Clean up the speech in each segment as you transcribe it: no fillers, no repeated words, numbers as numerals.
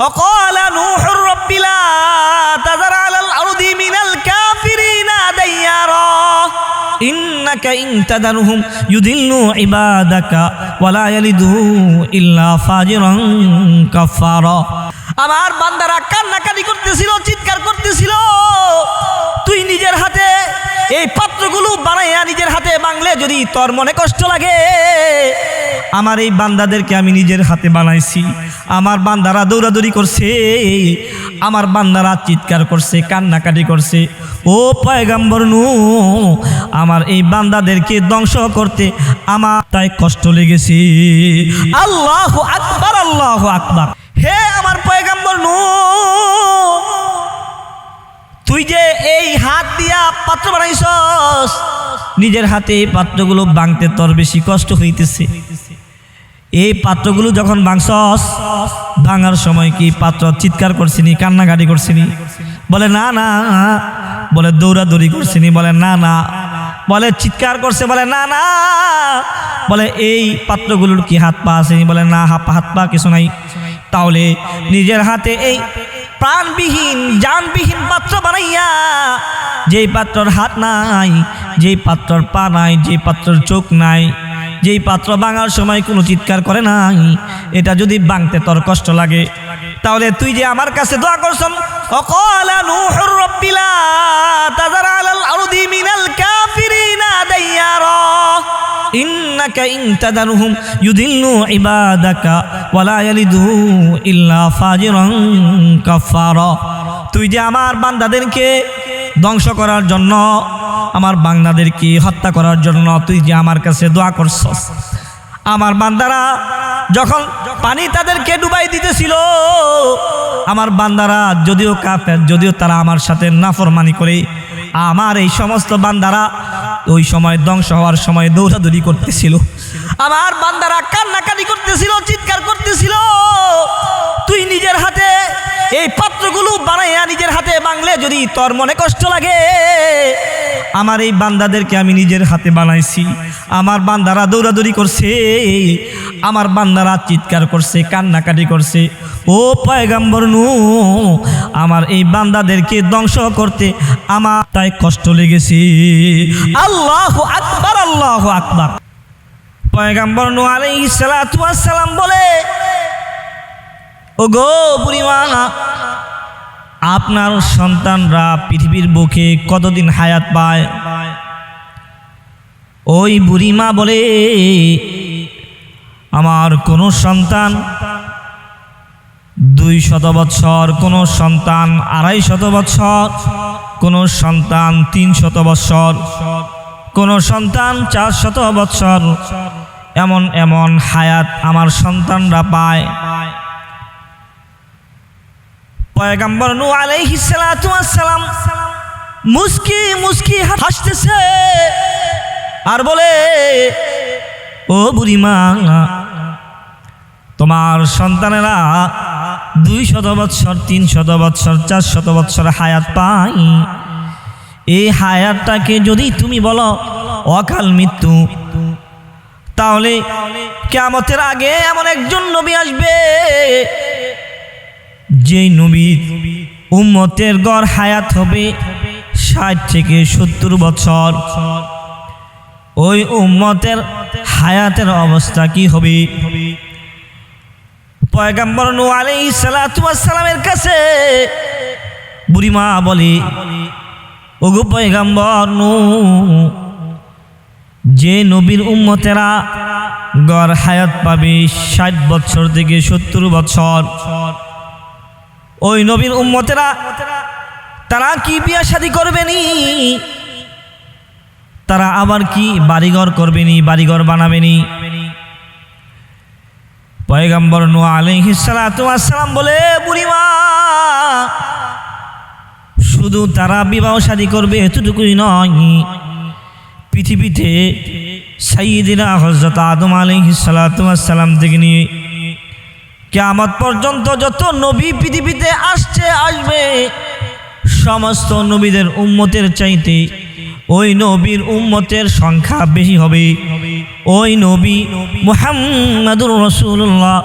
وقال نوح رب لا تذر على الأرض من الكافرين ديارا إنك إن تذرهم يضلوا عبادك ولا يلدوا إلا فاجرا كفارا আমার বান্দারা কান্নাকাটি করতেছিল, চিৎকার করতেছিল, তুই নিজের হাতে এই পাত্রগুলো বানাইয়া নিজের হাতে বাংলে যদি তোর মনে কষ্ট লাগে, আমার এই বান্দাদেরকে আমি নিজের হাতে বানাইছি। আমার বান্দারা দৌড়াদৌড়ি করছে, আমার বান্দারা চিৎকার করছে, কান্নাকাটি করছে। ও পয়গম্বর নূহ, আমার এই বান্দাদেরকে ধ্বংস করতে আমার তাই কষ্ট লেগেছে। আল্লাহু আকবার, আল্লাহু আকবার। হে আমার পয়গম্বর নূহ, তুই যে এই হাত দিয়া পাত্র বানাইছস, নিজের হাতে এই পাত্রগুলো ভাঙতে তোর বেশি কষ্ট হইতেছে। এই পাত্রগুলো যখন ভাঙছস, ভাঙার সময় কি পাত্র চিৎকার করছিনি, কান্নাকাটি করছিনি? বলে না না। বলে দৌড়াদৌড়ি করছিনি? বলে না না। বলে চিৎকার করছে? বলে না না। বলে এই পাত্রগুলোর কি হাত পা আসেনি? বলে না, হাত পা কিছু নাই। তাহলে নিজের হাতে এই প্রাণবিহীন জানবিহীন পাত্র বানাইয়া, যেই পাত্রর হাত নাই, যেই পাত্রর পা নাই, যেই পাত্রর চোখ নাই, যেই পাত্র ভাঙার সময় কোনো চিৎকার করে নাই, এটা যদি ভাঙতে তোর কষ্ট লাগে, তাহলে তুই যে আমার কাছে দোয়া করছস, ওয়াকালা নূহুর রাব্বি লা তাযার আলাল আরদি মিনাল কাফিরিনা দাইয়ারা ইন্নাকা ইন তাদারহুম ইউদিল্লু ইবাদাকা ওয়ালা ইয়ালিদু ইল্লা ফাজিরান কাফারা। তুই যে আমার বান্দাদেরকে ধ্বংস করার জন্য, আমার বান্দাদেরকে হত্যা করার জন্য তুই যে আমার কাছে দোয়া করছস, আমার বান্দারা যখন পানি তাদেরকে ডুবাই দিতেছিল, আমার বান্দারা যদিও কাফের, যদিও তারা আমার সাথে নাফরমানি করে, আমার এই সমস্ত বান্দারা ওই সময় ধ্বংস হওয়ার সময় দৌড়াদৌড়ি করতেছিল, আমার বান্দারা কান্নাকাটি করতেছিল, চিৎকার করতেছিল। তুই নিজের হাতে এই পাত্রগুলো বানাইয়া নিজের হাতে বাংলে যদি তোর মনে কষ্ট লাগে, আমার এই বান্দাদেরকে আমি নিজের হাতে বানাইছি। আমার বান্দারা দৌড়াদৌড়ি করছে, আমার বান্দারা চিৎকার করছে, কান্নাকাটি করছে। ও পয়গম্বর নূহ, আমার এই বান্দাদেরকে ধ্বংস করতে আমার তাই কষ্ট লেগেছে। আল্লাহু আকবার, আল্লাহু আকবার। পয়গম্বর নূহ আলাইহিস সালাতু ওয়াস সালাম বলে, ও গো বুড়িমা, আপনার সন্তানরা পৃথিবীর বুকে কতদিন হায়াত পায়? ওই বুড়িমা বলে, আমার কোনো সন্তান 200 বৎসর, কোনো সন্তান 250 বৎসর, কোনো সন্তান 300 বৎসর, কোনো সন্তান 400 বৎসর, এমন এমন হায়াত আমার সন্তানরা পায়। পয়গম্বর নূহ আলাইহিস সালাতু ওয়াস সালাম মুস্কি মুস্কি হাসতেছে আর বলে, ও বুড়িমা, তোমার সন্তানেরা 200 বৎসর, 300 বৎসর, 400 বৎসর হায়াত পায়। এই হায়াতটাকে যদি তুমি বলো অকাল মৃত্যু, তাহলে কিয়ামতের আগে এমন একজন নবী আসবে, যেই নবীর উম্মতের গড় হায়াত হবে 60 থেকে 70 বছর। ওই উম্মতের হায়াতের অবস্থা কি হবে? পয়গম্বর নূহ আলাইহিস সালাতু ওয়াস সালামের কাছে বুড়িমা বলে, ওগো পয়গম্বর নূহ, যে নবীর উম্মতেরা গড় হায়াত পাবে 60 বছর থেকে 70 বছর, ওই নবীর উম্মতেরা তারা কি বিয়া শাদী করবেনি? তারা আবার কি বাড়িঘর করবেনি, বাড়িঘর বানাবেনি? পয়গম্বর নূহ আলাইহিস সালাতু ওয়াস সালাম বলে, বুড়িমা, শুধু তারা বিবাহ শাদী করবে এতটুকুই নয়, পৃথিবীতে সাইয়্যিদিনা হযরত আদম আলাইহিস সালাতু ওয়াস সালাম থেকে নিয়ে কিয়ামত পর্যন্ত যত নবী পৃথিবীতে আসবে, সমস্ত নবীদের উম্মতের চাইতে ওই নবীর উম্মতের সংখ্যা বেশি হবে। ওই নবী মুহাম্মাদুর রাসূলুল্লাহ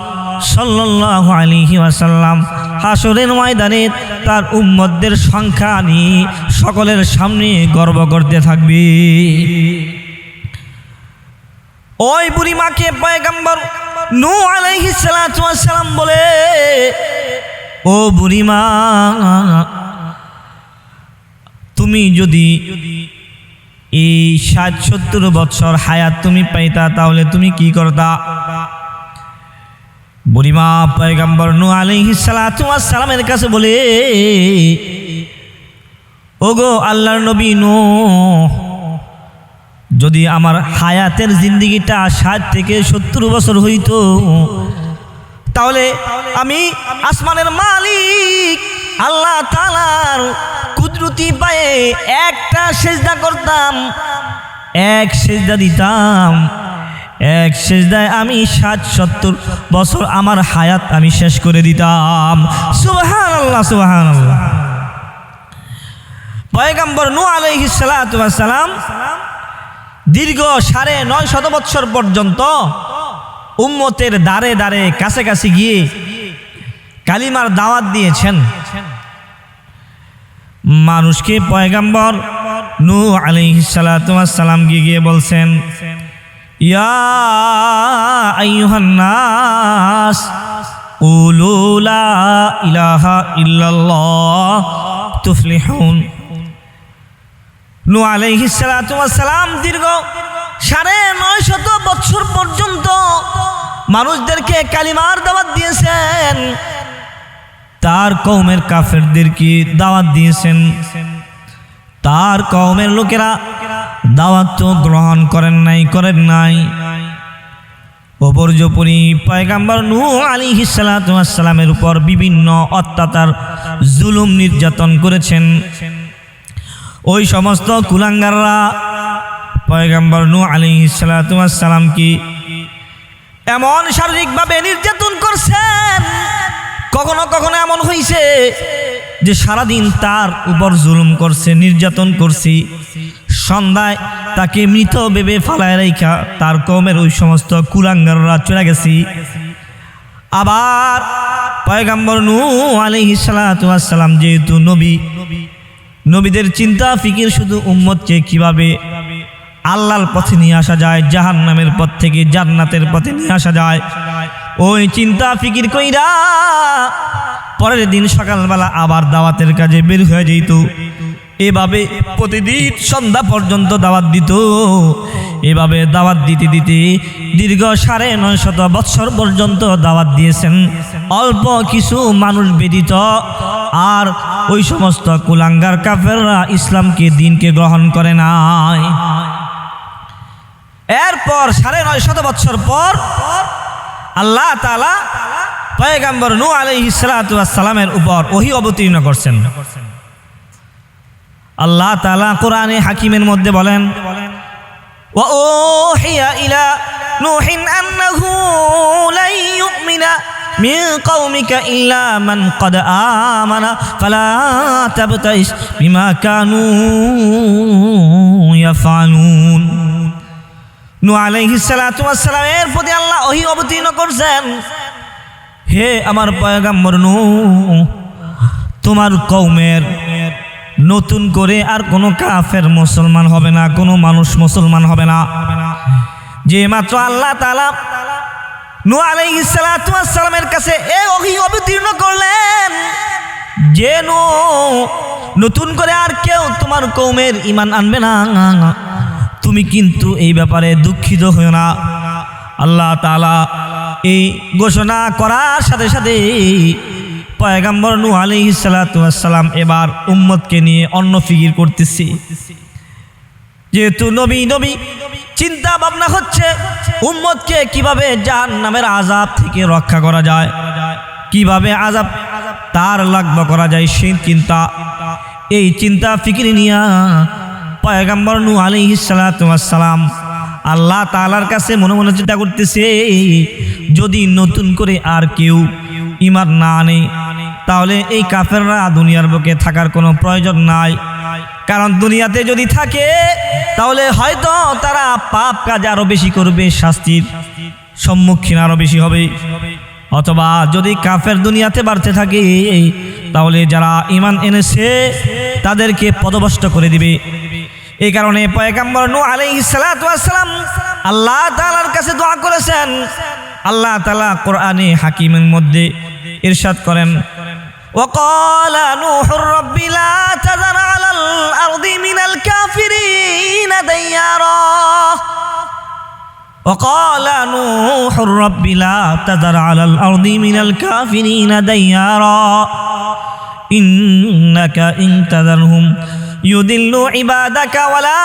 সাল্লাল্লাহু আলাইহি ওয়াসাল্লাম হাসরের ময়দানে তার উম্মতদের সংখ্যা নিয়ে সকলের সামনে গর্ব করতে থাকবে। ওই বুড়িমাকে পয়গম্বর নূহ আলাইহিস সালাতু ওয়াস সালাম বলে, ও বুড়িমা, তুমি যদি এই ৬০-৭০ বছর হায়াত তুমি পাইতা তাহলে তুমি কি করতা? বুড়িমা পয়গম্বর নূহ আলাইহিস সালাতু ওয়াস সালামের কাছে বলে, ওগো আল্লাহর নবী নূহ, যদি আমার হায়াতের জিন্দেগিটা ৬০ থেকে ৭০ বছর হইতো তাহলে আমি আসমানের মালিক আল্লাহ তাআলার কুদরতি পায়ে একটা সেজদা করতাম, এক সেজদা দিতাম, এক সেজদায় আমি ৬০-৭০ বছর আমার হায়াত আমি শেষ করে দিতাম। সুবহানাল্লাহ, সুবহানাল্লাহ। পয়গম্বর নূহ আলাইহিস সালাতু ওয়াস সালাম দীর্ঘ ৯৫০ বছর পর্যন্ত উম্মতের দাঁড়ে দাঁড়ে কাছাকাছি গিয়ে কালিমার দাওয়াত দিয়েছেন। মানুষকে পয়গম্বর নূহ আলাইহিস সালাতু ওয়াস সালাম গিয়ে বলছেন, ইয়া আইয়ুহান নাস কুলু লা ইলাহা ইল্লাল্লাহ তুফলিহুন। নূহ আলাইহিস সালাতু ওয়াস সালাম দীর্ঘ ৯৫০ বছর পর্যন্ত মানুষদেরকে কালিমার দাওয়াত দিয়েছেন, তার কওমের কাফেরদেরকে দাওয়াত দিয়েছেন। তার কওমের লোকেরা দাওয়াত তো গ্রহণ করেন নাই। অপর্যপরি পয়গম্বর নূহ আলাইহিস সালাতু ওয়াস সালামের উপর বিভিন্ন অত্যাচার জুলুম নির্যাতন করেছেন। ওই সমস্ত কুলাঙ্গাররা পয়গম্বর নূহ আলাইহিস সালাতু ওয়াস সালামকে এমন শারীরিকভাবে নির্যাতন করছেন, কখনো কখনো এমন হয়েছে যে সারাদিন তার উপর জুলুম করছে, নির্যাতন করছি, সন্ধ্যায় তাকে মৃত ভেবে ফালায় রাইখা তার কওমের ওই সমস্ত কুলাঙ্গাররা চলে গেছি। আবার পয়গম্বর নূহ আলাইহিস সালাতু ওয়াস সালাম যেহেতু নবী, নবীদের চিন্তা ফিকির শুধু উম্মতকে কিভাবে আল্লাহর পথে নিয়ে আসা যায়, জাহান্নামের পথ থেকে জান্নাতের পথে নিয়ে আসা যায়, ওই চিন্তা ফিকির কইরা পরের দিন সকালবেলা আবার দাওয়াতের কাজে বের হয়ে যেত। এভাবে প্রতিদিন সন্ধ্যা পর্যন্ত দাওয়াত দিত। এভাবে দাওয়াত দিতে দিতে দীর্ঘ ৯৫০ বছর পর্যন্ত দাওয়াত দিয়েছেন। অল্প কিছু মানুষ ব্যতীত আর ওই সমস্ত কুলাঙ্গার কাফেররা ইসলামকে, দিনকে গ্রহণ করে নাই। এরপর ৯৫০ বছর পর আল্লাহ তাআলা পয়গম্বর নূহ আলাইহিস সালাতু ওয়াস সালামের উপর ওহী অবতীর্ণ করছেন। আল্লাহ তাআলা কোরআনে হাকিমের মধ্যে বলেন, ওয়া উহিয়া ইলা নূহিন আন্নাহু লা ইউমিনা মিন কওমিকা ইল্লা মান ক্বাদ আমানা ফালা তাবতাইস বিমা কানু ইয়াফআলুন। নূহ আলাইহিস সালাতু ওয়াস সালামের প্রতি আল্লাহ ওহী অবতীর্ণ করছেন, হে আমার পয়গম্বর নূহ, তোমার কওমের নতুন করে আর কোনো কাফের মুসলমান হবে না, কোনো মানুষ মুসলমান হবে না। যে মাত্র আল্লাহ তাআলা নূহ আলাইহিস সালাতু ওয়াস সালামের কাছে এই ওহী অবতীর্ণ করলেন যে নতুন করে আর কেউ তোমার কওমের ঈমান আনবে না, তুমি কিন্তু এই ব্যাপারে দুঃখিত হও না। আল্লাহ তাআলা এই ঘোষণা করার সাথে সাথে পয়গম্বর নূহ আলাইহিস সালাতু ওয়াস সালাম এবার উম্মতকে নিয়ে অন্য ফিকির করতেছি। যেহেতু নবী চিন্তা ভাবনা হচ্ছে উম্মতকে কিভাবে জাহান্নামের আযাব থেকে রক্ষা করা যায়, কিভাবে আযাব তার লাঘব করা যায়, সেই চিন্তা, এই চিন্তা ফিকির নিয়ে পয়গম্বর নূহ আলাইহিস সালাতু ওয়াস সালাম আল্লাহ তাআলার কাছে মনে মনে চিন্তা করতেছে, যদি নতুন করে আর কেউ ঈমান না আনে তাহলে এই কাফেররা দুনিয়ার বুকে থাকার কোনো প্রয়োজন নাই। কারণ দুনিয়াতে যদি থাকে তাহলে হয়তো তারা পাপ কাজ আরো বেশি করবে, শাস্তির সম্মুখীন আরো বেশি হবে। অথবা যদি কাফের দুনিয়াতে বাড়তে থাকে তাহলে যারা ঈমান এনেছে তাদেরকে পদভস্ত করে দিবে। এই কারণে পয়গম্বর নূহ আলাইহিস সালাতু ওয়াস সালাম আল্লাহ তাআলার কাছে দোয়া করেছেন। আল্লাহ তাআলা কোরআনে হাকিমের মধ্যে ইরশাদ করেন, وقال نوح رب لا تذر على الأرض من الكافرين ديارا وقال نوح رب لا تذر على الأرض من الكافرين ديارا إنك إن تذرهم يضلوا عبادك ولا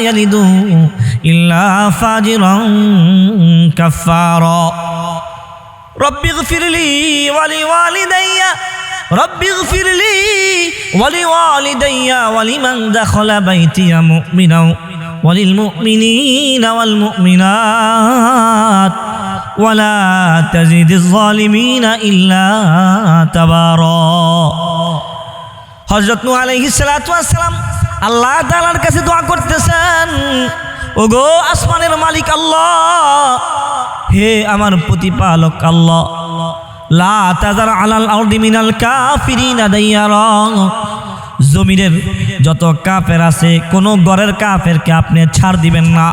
يلدوا إلا فاجرا كفارا رب اغفر لي ولوالدي ولمن دخل بيتي مؤمنا وللمؤمنين والمؤمنات ولا تزد الظالمين إلا تبارا। হযরত নূহ আলাইহিস সালাতু ওয়াস সালাম আল্লাহ তাআলার কাছে দোয়া করতেছেন, ওগো আসমানের মালিক আল্লাহ, হে আমার প্রতিপালক আল্লাহ, লা তাযার আলাল আরদি মিনাল কাফিরিনা দাইয়ারা, জমিনের যত কাফের আছে কোন ঘরের কাফেরকে আপনি ছাড় দিবেন না।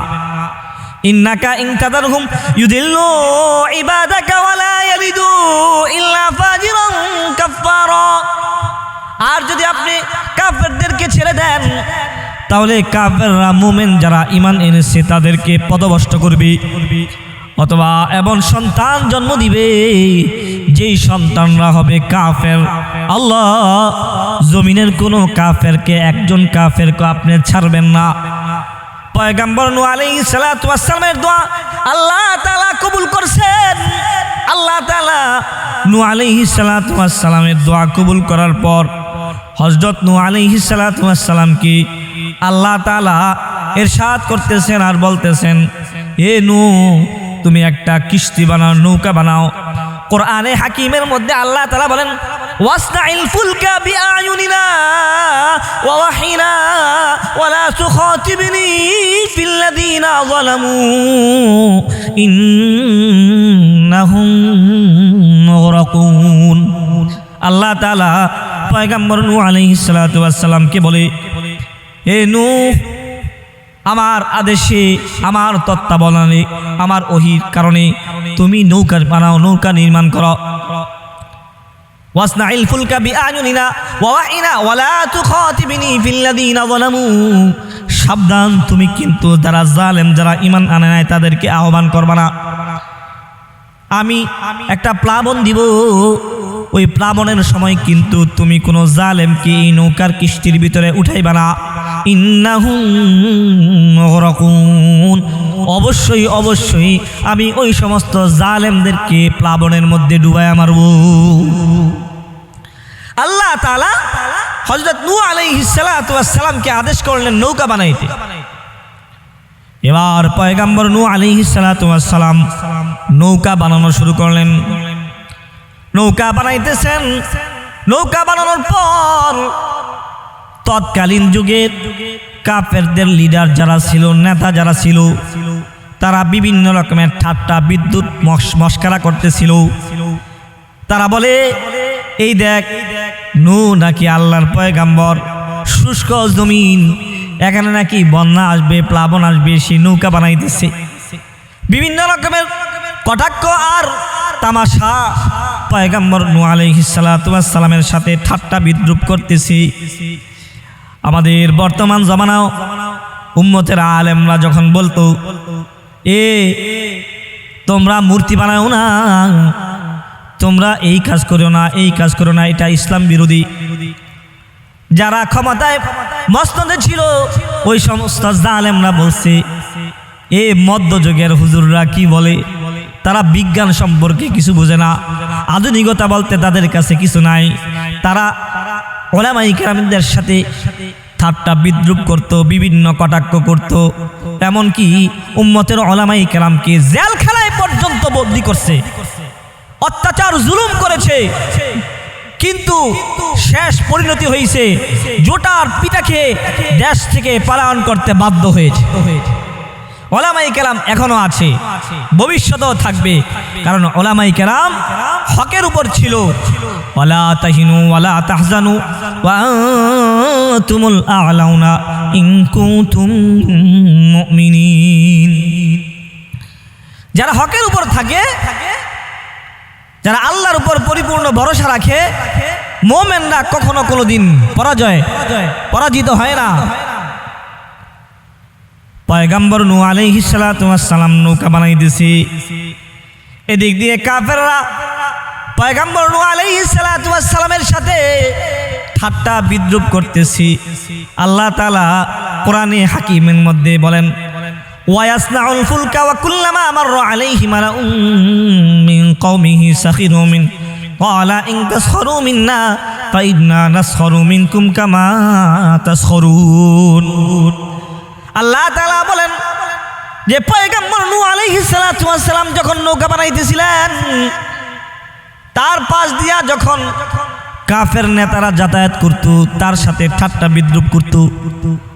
ইন্নাকা ইন তাযারহুম ইউদিল্লু ইবাদাকা ওয়ালা ইয়ালিদু ইল্লা ফাজিরান কাফফারা, আর যদি আপনি কাফেরদেরকে ছেড়ে দেন তাহলে কাফেররা মুমিন যারা ঈমান এনেছে তাদেরকে পদভস্ত করবে, অথবা এমন সন্তান জন্ম দিবে যেই সন্তানরা হবে কাফের। আল্লাহ জমিনের কোনো কাফেরকে, একজন কাফেরকে আপনি ছাড়বেন না। পয়গম্বর নূহ আলাইহিস সালাতু ওয়াস সালামের দোয়া আল্লাহ তাআলা কবুল করছেন। আল্লাহ তাআলা নূহ আলাইহিস সালাতু ওয়াস সালামের দোয়া কবুল করার পর হযরত নূহ আলাইহিস সালাতু ওয়াস সালামকে আল্লাহ তাআলা ইরশাদ করতেছেন আর বলতেছেন, হে নূহ তুমি একটা কিস্তি বানাও, নৌকা বানাও। কোরআনে হাকিমের মধ্যে আল্লাহ তাআলা বলেন, ওয়াসনাইল ফুলকা বিআয়ুনিনা ওয়া ওয়াহিনা ওয়ালা তুখাতিবনি ফিল্লাযীনা যালামু ইন্নাহুম মুগরাকুন। আল্লাহ তাআলা পয়গম্বর নূহ আলাইহিস সালাতু ওয়াস সালামকে বলে, হে নূহ আমার আদেশে, আমার তত্ত্বাবধানে, আমার ওহীর কারণে তুমি নৌকা বানাও, নৌকা নির্মাণ করো। ওয়াসনাইল ফুলকা বিআয়ুনিনা ওয়া ওয়াহিনা ওয়ালা তুখাতিবনি ফিল্লাযীনা যালামু, সাবধান তুমি কিন্তু যারা জালেম, যারা ঈমান আনে নাই তাদেরকে আহ্বান করবা না। আমি একটা প্লাবন দিব, ওই প্লাবনের সময় কিন্তু তুমি কোনো জালেমকে এই নৌকার কিস্তির ভিতরে উঠাইবা না। ইন্নাহুম মুগরাকুন, অবশ্যই অবশ্যই আমি ওই সমস্ত জালেমদেরকে প্লাবনের মধ্যে ডুবাইয়া মারব। আল্লাহ তাআলা হযরত নূহ আলাইহিস সালাতু ওয়াস সালামকে আদেশ করলেন নৌকা বানাইতে। এবার পয়গম্বর নূহ আলাইহিস সালাতু ওয়াস সালাম নৌকা বানানো শুরু করলেন। নৌকা বানাইতেছেন। নৌকা বানানোর পর তৎকালীন যুগের কাফেরদের লিডার যারা ছিল, নেতা যারা ছিল, তারা বিভিন্ন রকমের ঠাট্টা বিদ্যুৎ মস্করা করতেছিল। তারা বলে, এই দেখ নূহ নাকি আল্লাহর পয়গম্বর, শুষ্ক জমিন, এখানে নাকি বন্যা আসবে, প্লাবন আসবে, সে নৌকা বানাইতেছে। বিভিন্ন রকমের কটাক্ষ আর তামাশা পয়গম্বর নূহ আলাইহিস সালাতু ওয়াস সালামের সাথে ঠাট্টা বিদ্রুপ করতেছে। আমাদের বর্তমান জামানাও উম্মতের আলেমরা যখন বলতো, তোমরা মূর্তি বানাও না, তোমরা এই কাজ করো না, এই কাজ করো না, এটা ইসলাম বিরোধী। যারা ক্ষমতায় মসনদে ছিল ওই সমস্ত জালেমরা বলছে, মধ্যযুগের হুজুররা কি বলে, তারা বিজ্ঞান সম্পর্কে কিছু বোঝে না, আধুনিকতা বলতে তাদের কাছে কিছু নাই। তারা উলামায়ে কেরামদের সাথে ঠাট্টা বিদ্রুপ করত, বিভিন্ন কটাক্ষ করত, এমনকি উম্মতের উলামায়ে কেরামকে জেলখানায় পর্যন্ত বন্দী করছে, অত্যাচার জুলুম করেছে। কিন্তু শেষ পরিণতি হয়েছে জোটার পিটা খেয়ে দেশ থেকে পলায়ন করতে বাধ্য হয়েছে। ওলামায়ে কেরাম এখনো আছে, ভবিষ্যতেও থাকবে, কারণ ওলামায়ে কেরাম হকের উপর ছিল। ওয়ালা তাহিনু ওয়ালা তাহজানু ওয়া আনতুমুল আ'লাউনা ইন কুনতুম মুমিনিন। যারা হকের উপর থাকে, যারা আল্লাহর উপর পরিপূর্ণ ভরসা রাখে, মুমিনরা কখনো কোনোদিন পরাজিত হয় না। পয়গম্বর নূহ আলাইহিস সালাতু ওয়াস সালাম নৌকা বানাই দিয়েছে, এদিক দিয়ে কাফেররা পয়গম্বর নূহ আলাইহিস সালাতু ওয়াস সালামের সাথে ঠাট্টা বিদ্রুপ করতেছি। আল্লাহ তাআলা কোরআনে হাকিমের মধ্যে বলেন, ওয়ায়াসনাউল ফুলকা ওয়া কুল্লামা মাররা আলাইহি মালাউম মিন কওমিহি সাখিরু মিন ক্বালা ইন তাসখারু মিন্না ফাইন্না নাসখারু মিনকুম কামা তাসখারুন। আল্লাহ তাআলা বলেন যে পয়গম্বর নূহ আলাইহিস সালাতু ওয়াস সালাম যখন নৌকা বানাইতেছিলেন, তার পাশ দিয়া যখন কাফের নেতারা যাতায়াত করত, তার সাথে ঠাট্টা বিদ্রুপ করত,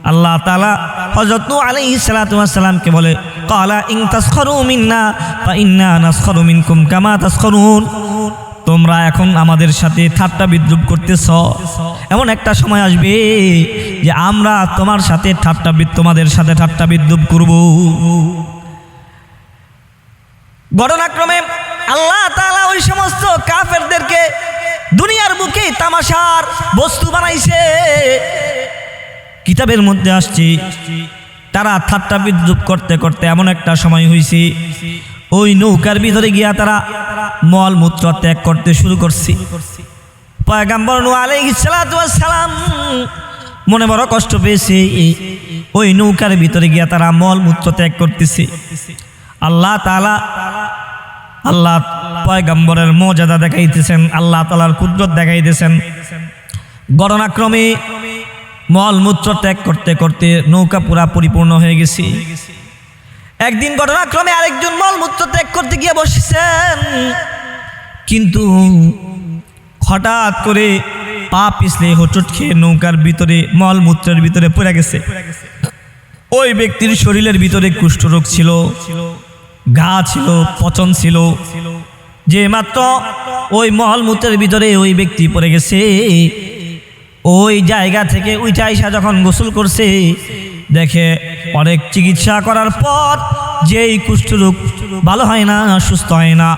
আল্লাহ তাআলা হযরত নূহ আলাইহিস সালাতু ওয়াস সালামকে বলে, ক্বালা ইন তাসখারু মিন্না ফাইন্না নাসখারু মিনকুম কামা তাসখারুন। তোমরা এখন আমাদের সাথে ঠাট্টা বিদ্রুপ করতেছ, এমন একটা সময় আসবে যে আমরা তোমাদের সাথে ঠাট্টা বিদ্রুপ করব। ঘটনাক্রমে আল্লাহ তাআলা ওই সমস্ত কাফেরদেরকে দুনিয়ার বুকে তামাশার বস্তু বানাইছে। কিতাবের মধ্যে আসছে, তারা ঠাট্টা বিদ্রুপ করতে করতে এমন একটা সময় হয়েছে, ওই নৌকার ভিতরে গিয়া তারা মল মূত্র ত্যাগ করতে শুরু করছে। পয়গম্বর নূহ আলাইহিস সালাতু ওয়াস সালাম মনে বড় কষ্ট পেয়েছে, ওই নৌকার ভিতরে গিয়া তারা মল মূত্র ত্যাগ করতেছে। আল্লাহ তাআলা পয়গম্বরের মর্যাদা দেখাইতেছেন, আল্লাহ তাআলার কুদরত দেখাইতেছেন। ঘটনাক্রমে মল মূত্র ত্যাগ করতে করতে নৌকা পুরা পরিপূর্ণ হয়ে গেছে। একদিন ঘটনাক্রমে আরেকজন মল মূত্র ত্যাগ করতে গিয়ে বসেছেন, কিন্তু হঠাৎ করে পা পিছলে হোঁচট খেয়ে নৌকার ভিতরে মল মূত্রের ভিতরে পড়ে গেছে। ওই ব্যক্তির শরীরের ভিতরে কুষ্ঠরোগ ছিল, ঘা ছিল, পচন ছিল। যে মাত্র ওই মলমূত্রের ভিতরে ওই ব্যক্তি পড়ে গেছে, ওই জায়গা থেকে উঠে আইসা যখন গোসল করছে, দেখে অনেক চিকিৎসা করার পর যেই কুষ্ঠরোগ ভালো হয় না, সুস্থ হয় না,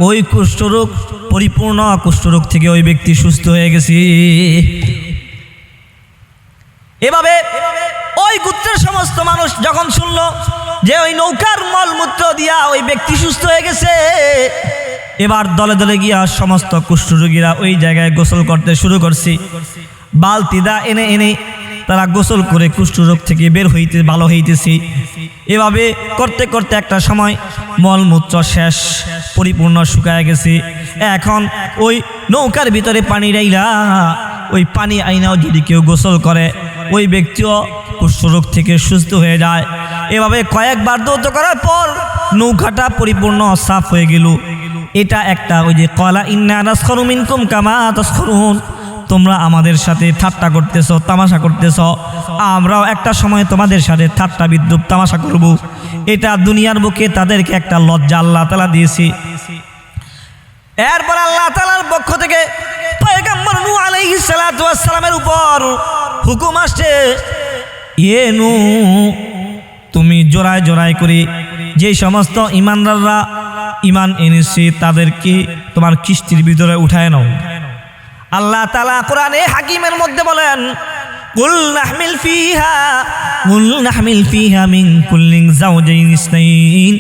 ওই কুষ্ঠরোগ পরিপূর্ণ কুষ্ঠরোগ থেকে ওই ব্যক্তি সুস্থ হয়ে গেছে। এভাবে ওই গোত্রের সমস্ত মানুষ যখন শুনলো যে ওই নৌকার মলমূত্র দিয়া ওই ব্যক্তি সুস্থ হয়ে গেছে, এবার দলে দলে গিয়া সমস্ত কুষ্ঠরোগীরা ওই জায়গায় গোসল করতে শুরু করছে। বালতিদা এনে এনে তারা গোসল করে কুষ্ঠরোগ থেকে বের হইতে ভালো হইতেছে। এভাবে করতে করতে একটা সময় মলমূত্র শেষ, পরিপূর্ণ শুকায় গেছে। এখন ওই নৌকার ভিতরে পানি রাইলা, ওই পানি আইনাও যদি কেউ গোসল করে, ওই ব্যক্তিও কুষ্ঠরোগ থেকে সুস্থ হয়ে যায়। এভাবে কয়েকবার দৌত করার পর নৌকাটা পরিপূর্ণ সাফ হয়ে গেল। এটা একটা ওই যে ক্বালা ইন্না নাসখারু মিনকুম কামা তাসখারুন, তোমরা আমাদের সাথে ঠাট্টা করতেছ, তামাশা করতেছ, আমরাও একটা সময় তোমাদের সাথে ঠাট্টা বিদ্রুপ তামাশা করব। এটা দুনিয়ার বুকে তাদেরকে একটা লজ্জা আল্লাহ তাআলা দিয়েছে। এরপর আল্লাহ তাআলার পক্ষ থেকে পয়গম্বর নূহ আলাইহিস সালাতু ওয়াস সালামের উপর হুকুম আসছে, নূহ, তুমি জোড়ায় জোড়ায় করে যে সমস্ত ইমানদাররা ইমান এনেছে তাদেরকে তোমার কিস্তির ভিতরে উঠায় নাও। আল্লাহ তাআলা কোরআনে হাকিমের মধ্যে বলেন, কুল নাহমিল ফিহা মিন কুল্লিন যাওজাইন ইসনাইন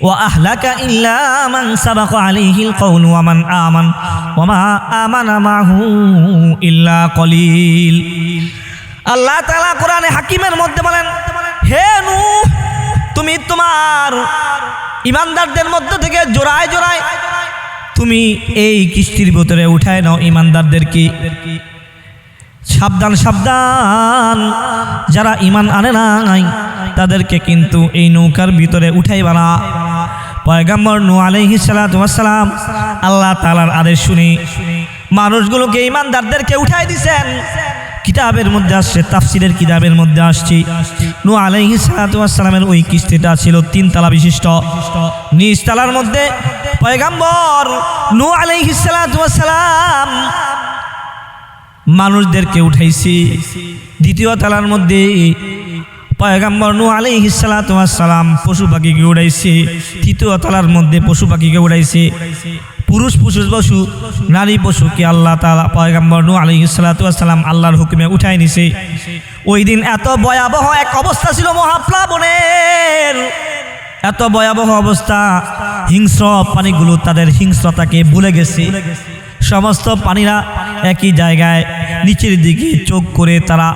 ওয়া আহলাকা ইল্লা মান সাবাকা আলাইহিল কওলু ওয়া মান আমানা মাহু ইল্লা কলিল। আল্লাহ তাআলা কোরআনে হাকিমের মধ্যে বলেন, হে নূহ, তুমি তোমার ইমানদারদের মধ্য থেকে জোড়ায় জোড়ায় তুমি এই কিস্তির ভিতরে উঠায় নাও ইমানদারদেরকে। সাবধান সাবধান, যারা ইমান আনে নাই তাদেরকে কিন্তু এই নৌকার ভিতরে উঠাইবা না। পয়গম্বর নূহ আলাইহিস সালাতু ওয়াস সালাম আল্লাহ তাআলার আদেশ শুনে মানুষগুলোকে, ইমানদারদেরকে উঠাই দিয়েছেন। কিতাবের মধ্যে আসছে, তাফসিরের কিতাবের মধ্যে আসছে নূহ আলাইহিস সালাতু ওয়াস সালামের ওই কিস্তিটা ছিল 3 তলা বিশিষ্ট। নিচ তলার মধ্যে পয়গম্বর নূহ আলাইহিস সালাতু ওয়াস সালাম মানুষদেরকে উঠাইছে। দ্বিতীয় তলার মধ্যে পয়গম্বর নূহ আলাইহিস সালাতু ওয়াস সালাম পশু পাখিকে উড়াইছে। তৃতীয় তলার মধ্যে পশু পাখিকে উড়াইছে। পুরুষ পশু নারী পশুকে আল্লাহ তাআলা পয়গম্বর নূহ আলাইহিস সালাতু ওয়াস সালাম আল্লাহর হুকুমে উঠাই নিছে। ওই দিন এত ভয়াবহ এক অবস্থা ছিল মহাপ্লাবনের, এত ভয়াবহ অবস্থা, হিংস্র পানিগুলো তাদের হিংস্রতাকে ভুলে গেছে। সমস্ত পানিরা একই জায়গায় নিচের দিকে চোখ করে তারা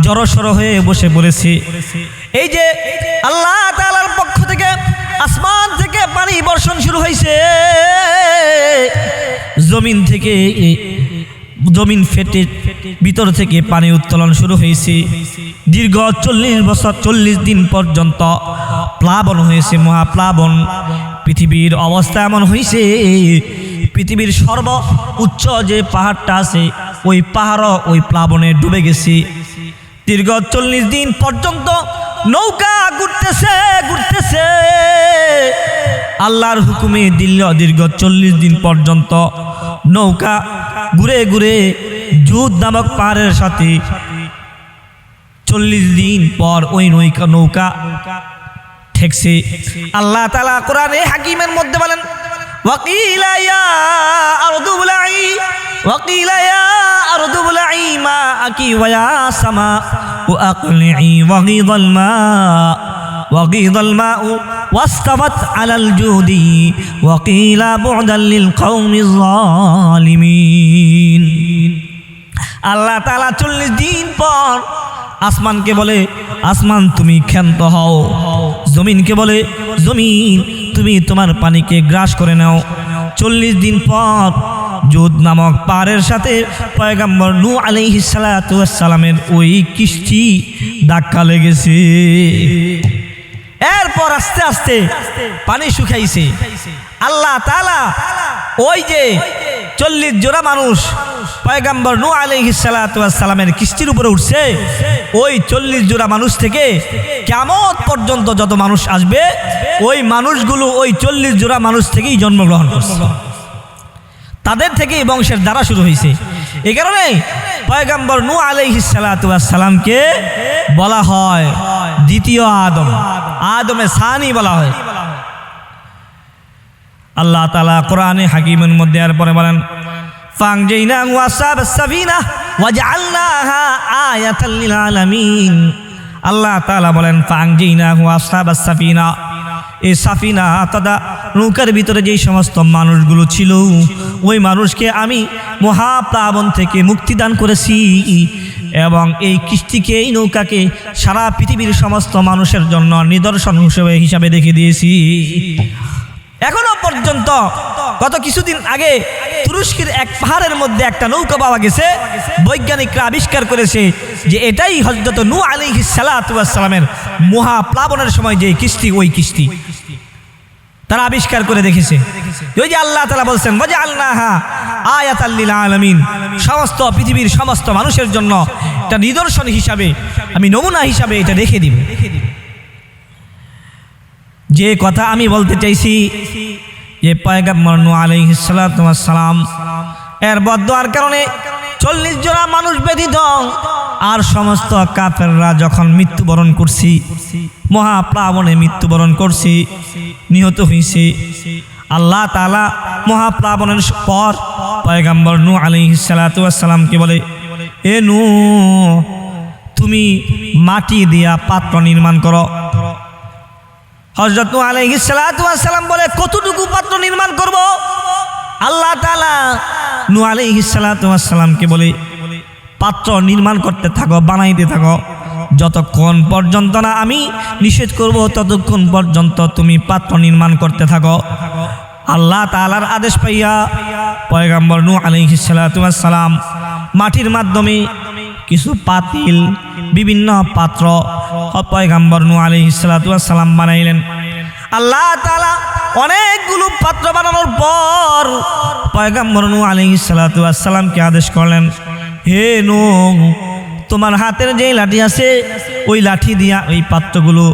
জড়সড় হয়ে বসে পড়েছে। এই যে আল্লাহ তাআলার পক্ষ থেকে আসমান থেকে পানি বর্ষণ শুরু হয়েছে, জমিন ফেটে ভিতর থেকে পানি উত্তোলন শুরু হয়েছে। দীর্ঘ 40 বছর 40 দিন পর্যন্ত প্লাবন হয়েছে, মহাপ্লাবন। পৃথিবীর অবস্থা এমন হয়েছে, পৃথিবীর সর্ব উচ্চ যে পাহাড়টা আছে ওই পাহাড়ও ওই প্লাবনে ডুবে গেছে। দীর্ঘ 40 দিন পর্যন্ত নৌকা ঘুরতেছে আল্লাহর হুকুমে। দীর্ঘ 40 দিন পর্যন্ত নৌকা ঘুরে ঘুরে জুদ নামক পাহাড়ের সাথে 40 দিন পর ওই নৌকা ঠেকছে। আল্লাহ তাআলা কোরআনে হাকিমের মধ্যে বলেন, وقيل يا أرض ابلعي ماءك ويا سماء أقلعي وغيض الماء واستوت على الجود وقيل بعدا للقوم الظالمين। আল্লাহ তাআলা 40 দিন পর আসমানকে বলে, আসমান তুমি ক্ষান্ত হও। জমিনকে বলে, জমিন তুমি তোমার পানিকে গ্রাস করে নাও। 40 দিন পর জুদ নামক পাহাড়ের সাথে পয়গম্বর নূহ আলাইহিস সালাতু ওয়াস সালামের ওই কিস্তি ধাক্কা লেগেছে। এরপর আস্তে আস্তে পানি শুকাইছে। আল্লাহ তাআলা ওই যে 40 জোড়া মানুষ পয়গম্বর নূহ আলাইহিস সালাতু ওয়াস সালামের কিস্তির উপরে উঠছে, ওই 40 জোড়া মানুষ থেকে কিয়ামত পর্যন্ত যত মানুষ আসবে ওই মানুষগুলো ওই 40 জোড়া মানুষ থেকেই জন্মগ্রহণ করছে, তাদের থেকেই বংশের দ্বারা শুরু হয়েছে। এই কারণে পয়গম্বর নূহ আলাইহিস সালাতু ওয়াস সালামকে বলা হয় দ্বিতীয় আদম, আদমে সানি বলা হয়। আল্লাহ তাআলা কোরআনে হাকিমের মধ্যে এরপরে বলেন, ফানজাইনাহু ওয়া আসহাবাস সাফিনা ওয়াজআলনাহা আয়াতাল লিল আলামিন। আল্লাহ তাআলা বলেন, ফানজাইনাহু ওয়া আসহাবাস সাফিনা, এই সাফিনা তথা নৌকার ভিতরে যেই সমস্ত মানুষগুলো ছিল ওই মানুষকে আমি মহাপ্লাবন থেকে মুক্তি দান করেছি এবং এই কিস্তিকে, এই নৌকাকে সারা পৃথিবীর সমস্ত মানুষের জন্য নিদর্শন হিসাবে দেখে দিয়েছি। এখনো পর্যন্ত গত কিছুদিন আগে তুরস্কের এক পাহাড়ের মধ্যে একটা নৌকা পাওয়া গেছে। বৈজ্ঞানিকরা আবিষ্কার করেছে যে এটাই হযরত নূহ আলাইহিস সালাতু ওয়াস সালামের মহাপ্লাবনের সময় যে কিস্তি, ওই কিস্তি তারা আবিষ্কার করে দেখেছে। ওই যে আল্লাহ তাআলা বলছেন, ওয়াজআলনাহা আয়াতাল লিল আলামিন, সমস্ত পৃথিবীর সমস্ত মানুষের জন্য একটা নিদর্শন হিসাবে, আমি নমুনা হিসাবে এটা রেখে দিব। যে কথা আমি বলতে চাইছি যে পয়গম্বর নূহ আলাইহিস সালাতু ওয়াস সালাম এর বদদুয়ার কারণে 40 জোড়া মানুষ ব্যতীত আর সমস্ত কাফেররা যখন মৃত্যুবরণ করছি, মহাপ্লাবনে মৃত্যুবরণ করছি, নিহত হয়েছে, আল্লাহ তাআলা মহাপ্লাবনের পর পয়গম্বর নূহ আলাইহিস সালাতু ওয়াস সালামকে বলে, এ নূহ তুমি মাটি দিয়া পাত্র নির্মাণ করো। হযরত নূহ আলাইহিস সালাতু ওয়াস সালাম বলে, কতটুকু পাত্র নির্মাণ করব? আল্লাহ তাআলা নূহ আলাইহিস সালাতু ওয়াস সালামকে বলে, পাত্র নির্মাণ করতে থাকো, বানাইতে থাকো, যতক্ষণ পর্যন্ত না আমি নিষেধ করব ততক্ষণ পর্যন্ত তুমি পাত্র নির্মাণ করতে থাকো। আল্লাহ তাআলার আদেশ পাইয়া পয়গম্বর নূহ আলাইহিস সালাতু ওয়াস সালাম মাটির মাধ্যমে কিছু পাতিল, বিভিন্ন পাত্র পয়গম্বর নূহ আলাইহিস সালাতু ওয়াস সালাম বানাইলেন। আল্লাহ তাআলা অনেকগুলো পাত্র বানানোর পর পয়গম্বর নূহ আলাইহিস সালাতু ওয়াস সালামকে আদেশ করলেন, হে নূহ তোমার হাতের যে লাঠি আছে ওই লাঠি দিয়া ওই পাত্রগুলো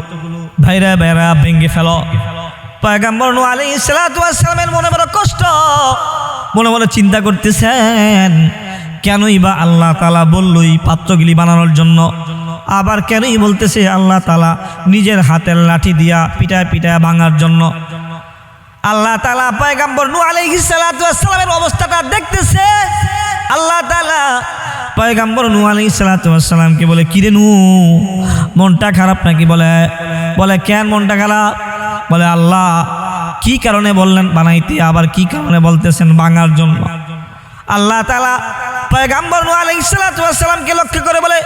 ভাইরা ভাইরা ভেঙে ফেলো। পয়গম্বর নূহ আলাইহিস সালাতু ওয়াস সালামের মনে বড় কষ্ট, মনে মনে চিন্তা করতেছেন কেনই বা আল্লাহ তাআলা বলল এই পাত্রগুলি বানানোর জন্য, আবার কেনই বলতেছে আল্লাহ তাআলা নিজের হাতের লাঠি দিয়া পিটায় পিটায় ভাঙার জন্য। আল্লাহ তাআলা পয়গম্বর নূহ আলাইহিস সালাতু ওয়াস সালামের অবস্থাটা দেখতেছে। আল্লাহ তাআলা পয়গম্বর নূহ আলাইহিস সালাতু ওয়াস সালামকে বলে, কিরে নূহ, মনটা খারাপ নাকি? বলে কেন মনটা খারাপ? বলে আল্লাহ কি কারণে বললেন বানাইতে, আবার কি কারণে বলতেছেন ভাঙার জন্য? আল্লাহ তাআলা পয়গম্বর নূহ আলাইহিস সালাতু ওয়াস সালামকে লক্ষ্য করে বলে,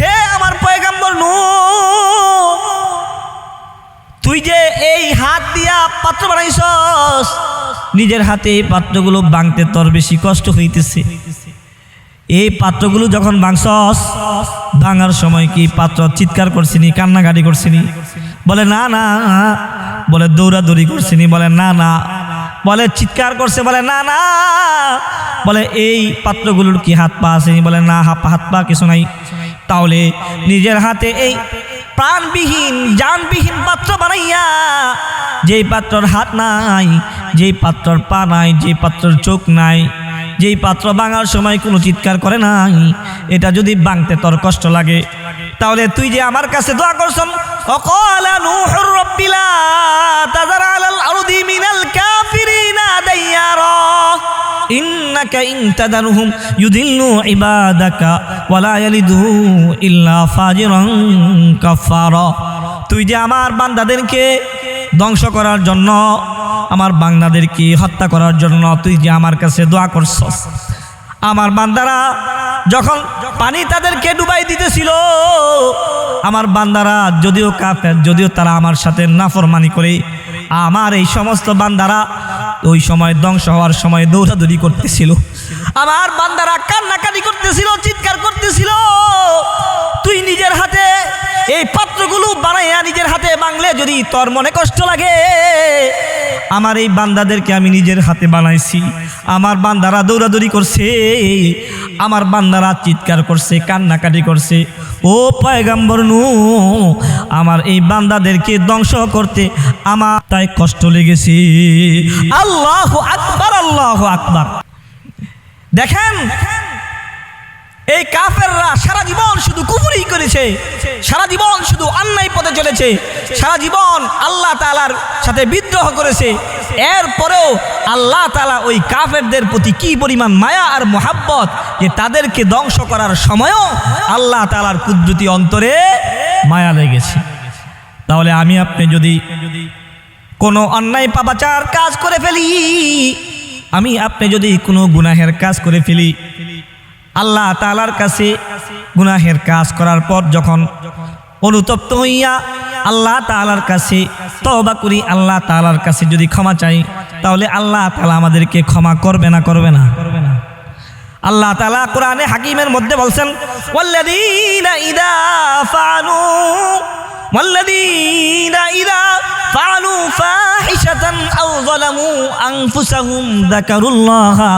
হে আমার পয়গম্বর নূহ, তুই যে এই হাত দিয়া পাত্র বানাইছস, নিজের হাতে এই পাত্রগুলো ভাঙতে তোর বেশি কষ্ট হইতেছে। এই পাত্রগুলো যখন ভাঙছস, ভাঙার সময় কি পাত্র চিৎকার করছিনি, কান্নাকাটি করছিনি? বলে না না। বলে দৌড়াদৌড়ি করছিনি? বলে না না। বলে চিৎকার করছে? বলে না না। বলে এই পাত্রগুলোর কি হাত পা আসেনি? বলে না, হাত পা কিছু নাই। তাহলে নিজের হাতে এই প্রাণবিহীন জানবিহীন পাত্র বানাইয়া, যেই পাত্রর হাত নাই, যেই পাত্রর পা নাই, যেই পাত্রর চোখ নাই, যেই পাত্র ভাঙার সময় কোনো চিৎকার করে নাই, এটা যদি ভাঙতে তোর কষ্ট লাগে, তাহলে তুই যে আমার কাছে দোয়া করছস, ওয়াকালা নূহুর রাব্বি লা তাযার আলাল আরদি মিনাল কাফিরিনা দাইয়ারা ইন্নাকা ইন তাদারহুম ইউদিল্লু ইবাদাকা ওয়ালা ইয়ালিদু ইল্লা ফাজিরান কাফারা। তুই যে আমার বান্দাদেরকে ধ্বংস করার জন্য, আমার বান্দাদেরকে হত্যা করার জন্য তুই যে আমার কাছে দোয়া করছস, আমার বান্দারা যখন পানি তাদেরকে ডুবাই দিতেছিল, আমার বান্দারা যদিও কাফের, যদিও তারা আমার সাথে নাফরমানি করে, আমার এই সমস্ত বান্দারা ওই সময় ধ্বংস হওয়ার সময় দৌড়াদৌড়ি করতেছিল, আমার বান্দারা কান্নাকাটি করতেছিল, চিৎকার করতেছিল। তুই নিজের হাতে এই পাত্রগুলো বানাইয়া নিজের হাতে ভাঙলে যদি তোর মনে কষ্ট লাগে, আমার এই বান্দাদেরকে আমি নিজের হাতে বানাইছি, আমার বান্দারা দৌড়াদৌড়ি করছে, আমার বান্দারা চিৎকার করছে, কান্নাকাটি করছে। ও পয়গম্বর নূহ, আমার এই বান্দাদেরকে ধ্বংস করতে আমার তাই কষ্ট লেগেছে। আল্লাহু আকবার, আল্লাহু আকবার। দেখেন এই কাফেররা সারা জীবন শুধু কুফরি করেছে, সারা জীবন শুধু অন্যায় পথে চলেছে, সারা জীবন আল্লাহ তাআলার সাথে বিদ্রোহ করেছে। এরপরেও আল্লাহ তাআলা ওই কাফেরদের প্রতি কি পরিমাণ মায়া আর মোহাব্বত, যে তাদেরকে ধ্বংস করার সময়ও আল্লাহ তাআলার কুদরতি অন্তরে মায়া লেগেছে। তাহলে আমি আপনি যদি কোনো অন্যায় পাপাচার কাজ করে ফেলি, আমি আপনি যদি কোনো গুনাহের কাজ করে ফেলি, আল্লাহ তাআলার কাছে গুনাহের কাজ করার পর যখন অনুতপ্ত হইয়া আল্লাহ তাআলার কাছে তওবা করি, আল্লাহ তাআলার কাছে যদি ক্ষমা চাই, তাহলে আল্লাহ তাআলা আমাদেরকে ক্ষমা করবে না? করবে না? আল্লাহ তাআলা কোরআনে হাকিমের মধ্যে বলছেন, ওয়াল্লাযীনা ইযা ফাআলু ফাহিশাতান আও যালামু আনফুসাহুম যাকারুল্লাহা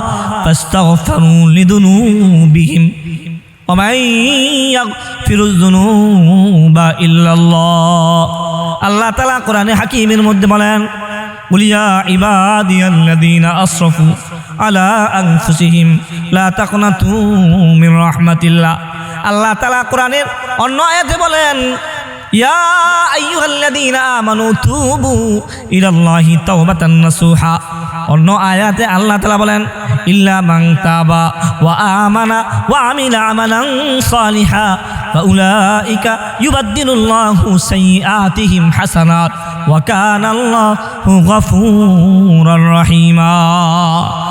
ফাস্তাগফিরু লিযুনুবিহিম ওয়া মান ইয়াগফিরুয যুনুবা ইল্লাল্লাহ। আল্লাহ তাআলা কোরআনে হাকিমের মধ্যে বলেন, কুল ইয়া ইবাদিয়াল্লাযীনা আসরাফু আলা আনফুসিহিম লা তাকনাতু মির রাহমাতিল্লাহ। আল্লাহ তাআলা কোরআনের অন্য আয়াতে বলেন, ইয়া আইয়ুহাল্লাযীনা আমানু তুবু ইলাল্লাহি তাওবাতান নাসুহা। অন্য আয়াতে আল্লাহ তাআলা বলেন, ইল্লা মান তাবা ওয়া আমানা ওয়া আমিলা আমালান সালিহা ফাউলাইকা ইউবাদদিলুল্লাহু সাইয়্যাতিহিম হাসানাত ওয়া কানা আল্লাহু গফুরার রহিমা।